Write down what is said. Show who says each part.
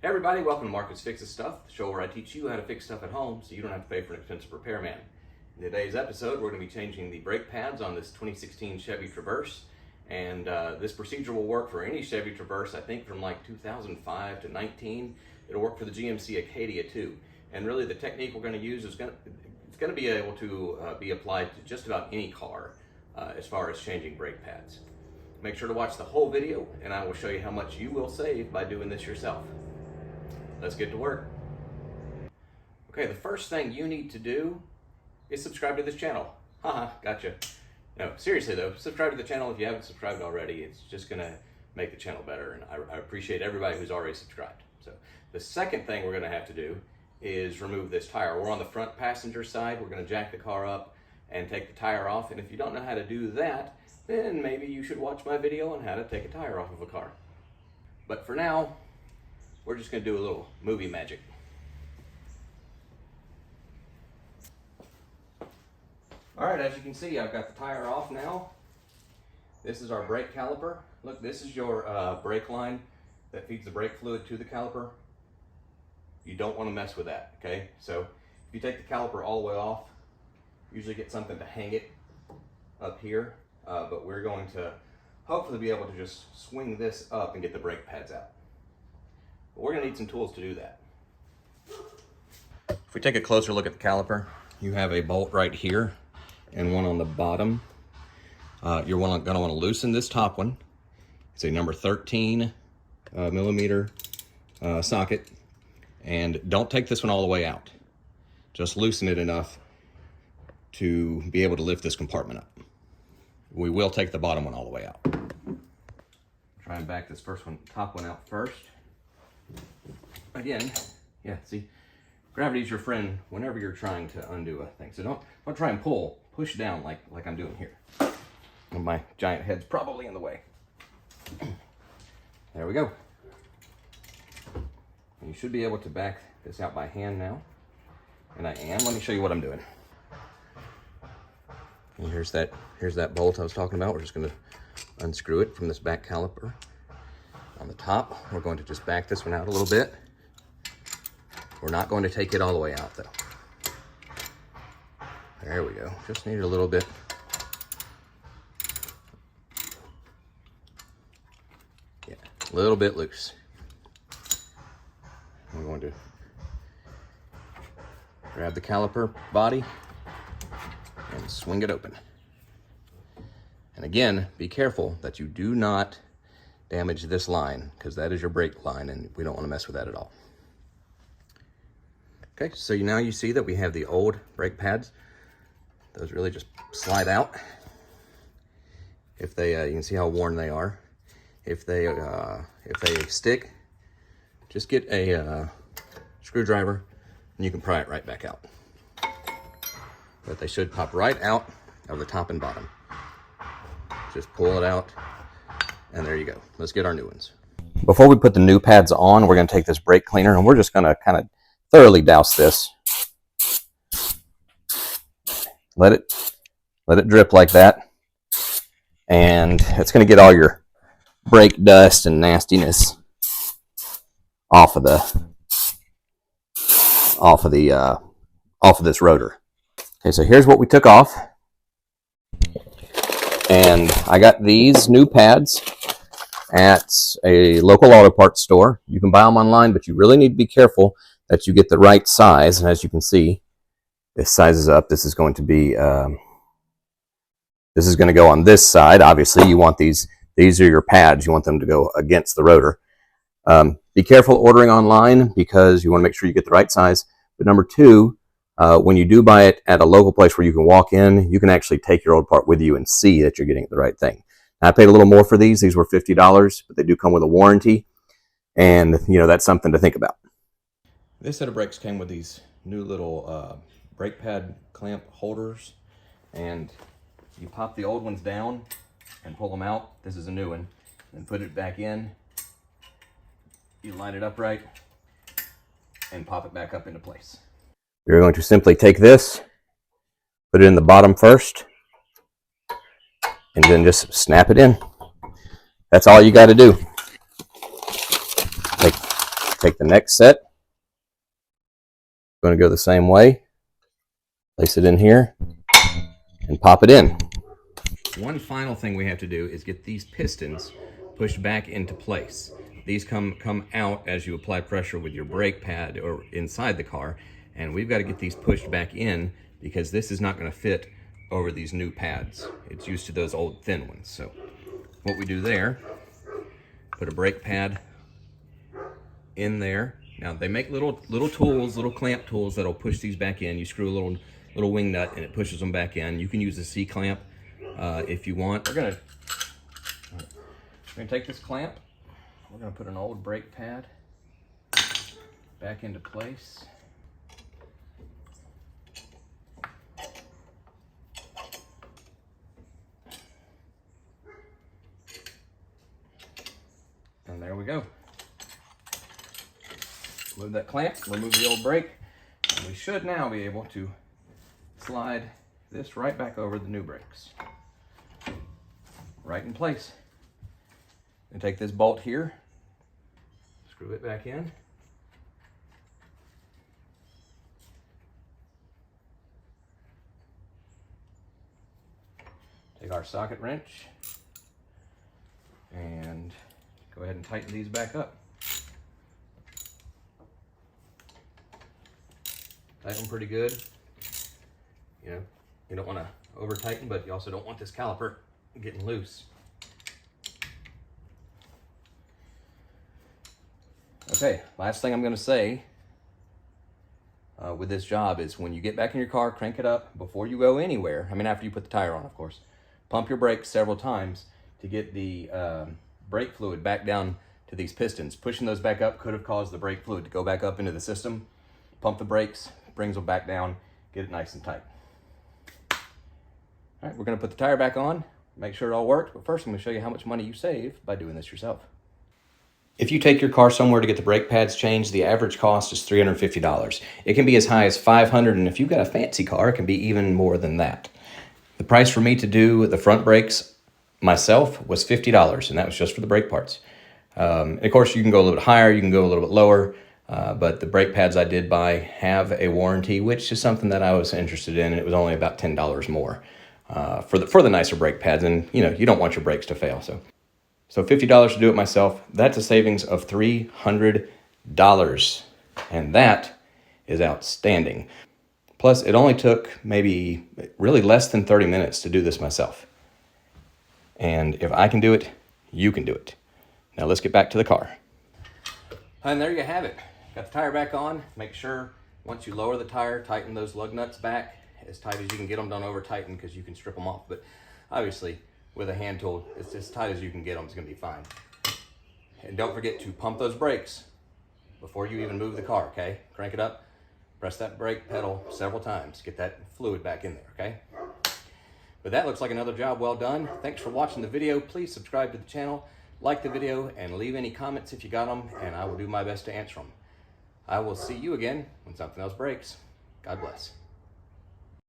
Speaker 1: Hey everybody, welcome to Marcus Fixes Stuff, the show where I teach you how to fix stuff at home so you don't have to pay for an expensive repairman. In today's episode, we're going to be changing the brake pads on this 2016 Chevy Traverse, and this procedure will work for any Chevy Traverse, I think from like 2005 to 19. It'll work for the GMC Acadia too. And really the technique we're going to use is going to be able to be applied to just about any car as far as changing brake pads. Make sure to watch the whole video and I will show you how much you will save by doing this yourself. Let's get to work. Okay, the first thing you need to do is subscribe to this channel. Haha, gotcha. No, seriously though, subscribe to the channel if you haven't subscribed already. It's just gonna make the channel better, and I appreciate everybody who's already subscribed. So the second thing we're gonna have to do is remove this tire. We're on the front passenger side. We're gonna jack the car up and take the tire off, and if you don't know how to do that, then maybe you should watch my video on how to take a tire off of a car. But for now, we're just going to do a little movie magic. Alright, as you can see, I've got the tire off now. This is our brake caliper. Look, this is your brake line that feeds the brake fluid to the caliper. You don't want to mess with that, okay? So if you take the caliper all the way off, usually get something to hang it up here, but we're going to hopefully be able to just swing this up and get the brake pads out. We're going to need some tools to do that. If we take a closer look at the caliper, you have a bolt right here and one on the bottom. You're going to want to loosen this top one. It's a number 13 millimeter socket, and don't take this one all the way out. Just loosen it enough to be able to lift this compartment up. We will take the bottom one all the way out. Try and back this top one out first. Again, yeah, see, gravity's your friend whenever you're trying to undo a thing. So don't try and push down like I'm doing here. And my giant head's probably in the way. There we go. You should be able to back this out by hand now. And I am. Let me show you what I'm doing. And here's that bolt I was talking about. We're just going to unscrew it from this back caliper. On the top, we're going to just back this one out a little bit. We're not going to take it all the way out though. There we go. Just need it a little bit. Yeah, a little bit loose. I'm going to grab the caliper body and swing it open. And again, be careful that you do not damage this line, because that is your brake line and we don't want to mess with that at all. Okay, so now you see that we have the old brake pads. Those really just slide out. If they, you can see how worn they are. If they stick, just get a screwdriver and you can pry it right back out. But they should pop right out of the top and bottom. Just pull it out, and there you go. Let's get our new ones. Before we put the new pads on, we're going to take this brake cleaner and we're just going to kind of thoroughly douse this. Let it drip like that, and it's going to get all your brake dust and nastiness off of this rotor. Okay, so here's what we took off, and I got these new pads at a local auto parts store. You can buy them online, but you really need to be careful that you get the right size. And as you can see, this sizes up. This is going to be, this is going to go on this side. Obviously, you want these are your pads. You want them to go against the rotor. Be careful ordering online because you want to make sure you get the right size. But number two, when you do buy it at a local place where you can walk in, you can actually take your old part with you and see that you're getting the right thing. Now, I paid a little more for these. These were $50, but they do come with a warranty. And, you know, that's something to think about. This set of brakes came with these new little brake pad clamp holders, and you pop the old ones down and pull them out. This is a new one. And put it back in. You line it up right and pop it back up into place. You're going to simply take this, put it in the bottom first, and then just snap it in. That's all you got to do. Take the next set. Going to go the same way. Place it in here and pop it in. One final thing we have to do is get these pistons pushed back into place. These come out as you apply pressure with your brake pad or inside the car, and we've got to get these pushed back in because this is not going to fit over these new pads. It's used to those old thin ones. So what we do there, put a brake pad in there. Now they make little tools, little clamp tools that'll push these back in. You screw a little wing nut and it pushes them back in. You can use a C-clamp if you want. We're gonna take this clamp. We're gonna put an old brake pad back into place. And there we go. Remove that clamp, remove the old brake, and we should now be able to slide this right back over the new brakes. Right in place. And take this bolt here, screw it back in. Take our socket wrench and go ahead and tighten these back up. Tighten them pretty good. You know, you don't want to over tighten, but you also don't want this caliper getting loose. Okay, last thing I'm going to say with this job is when you get back in your car, crank it up before you go anywhere. I mean, after you put the tire on, of course. Pump your brakes several times to get the brake fluid back down to these pistons. Pushing those back up could have caused the brake fluid to go back up into the system. Pump the brakes, brings them back down, get it nice and tight. All right, we're going to put the tire back on, make sure it all works, but first I'm going to show you how much money you save by doing this yourself. If you take your car somewhere to get the brake pads changed, the average cost is $350. It can be as high as $500, and if you've got a fancy car, it can be even more than that. The price for me to do the front brakes myself was $50, and that was just for the brake parts. Of course, you can go a little bit higher, you can go a little bit lower, but the brake pads I did buy have a warranty, which is something that I was interested in, and it was only about $10 more for the nicer brake pads, and you know, you don't want your brakes to fail. So $50 to do it myself, that's a savings of $300, and that is outstanding. Plus, it only took maybe really less than 30 minutes to do this myself. And if I can do it, you can do it. Now let's get back to the car. And there you have it. Got the tire back on. Make sure once you lower the tire, tighten those lug nuts back as tight as you can get them. Don't over tighten because you can strip them off. But obviously, with a hand tool, it's as tight as you can get them. It's going to be fine. And don't forget to pump those brakes before you even move the car, okay? Crank it up. Press that brake pedal several times. Get that fluid back in there, okay? But that looks like another job well done. Thanks for watching the video. Please subscribe to the channel, like the video, and leave any comments if you got them, and I will do my best to answer them. I will see you again when something else breaks. God bless.